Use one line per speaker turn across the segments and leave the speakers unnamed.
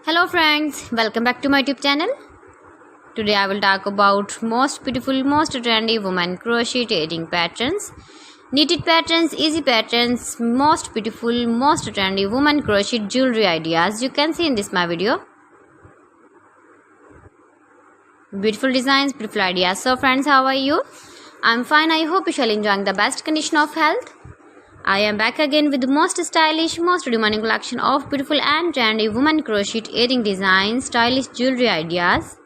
Hello friends, welcome back to my YouTube channel. Today I will talk about most beautiful, most trendy women crocheting patterns. Knitted patterns, easy patterns, most beautiful, most trendy women crochet jewelry ideas you can see in this my video. Beautiful designs, beautiful ideas. So friends, how are you? I'm fine. I hope you shall enjoying the best condition of health. I am back again with the most stylish, most demanding collection of beautiful and trendy women crochet earring designs, stylish jewelry ideas.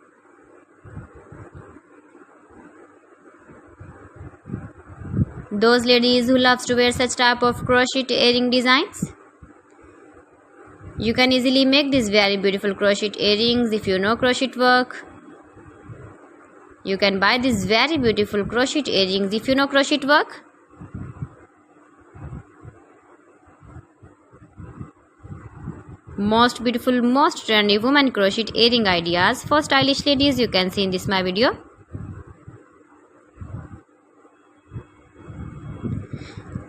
Those ladies who loves to wear such type of crochet earring designs, you can easily make these very beautiful crochet earrings if you know crochet work. You can buy these very beautiful crochet earrings if you know crochet work. Most beautiful, most trendy women crochet earring ideas for stylish ladies you can see in this my video.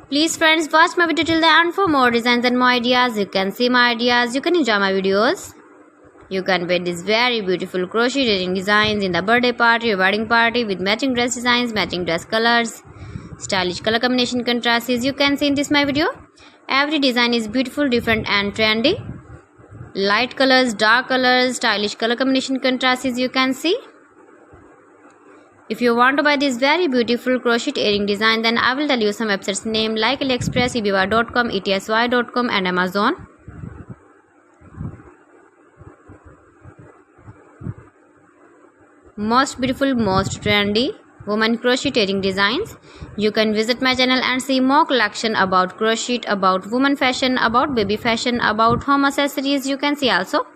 Please friends, watch my video till the end for more designs and more ideas. You can see my ideas, you can enjoy my videos. You can wear these very beautiful crochet earring designs in the birthday party or wedding party with matching dress designs, matching dress colors, stylish color combination contrasts you can see in this my video. Every design is beautiful, different and trendy. Light colors, dark colors, stylish color combination contrasts you can see. If you want to buy this very beautiful crochet earring design, then I will tell you some websites name like AliExpress, eBay.com, ETSY.com and Amazon. Most beautiful, most trendy women crochet earring designs. You can visit my channel and see more collection about crochet, about women fashion, about baby fashion, about home accessories you can see also.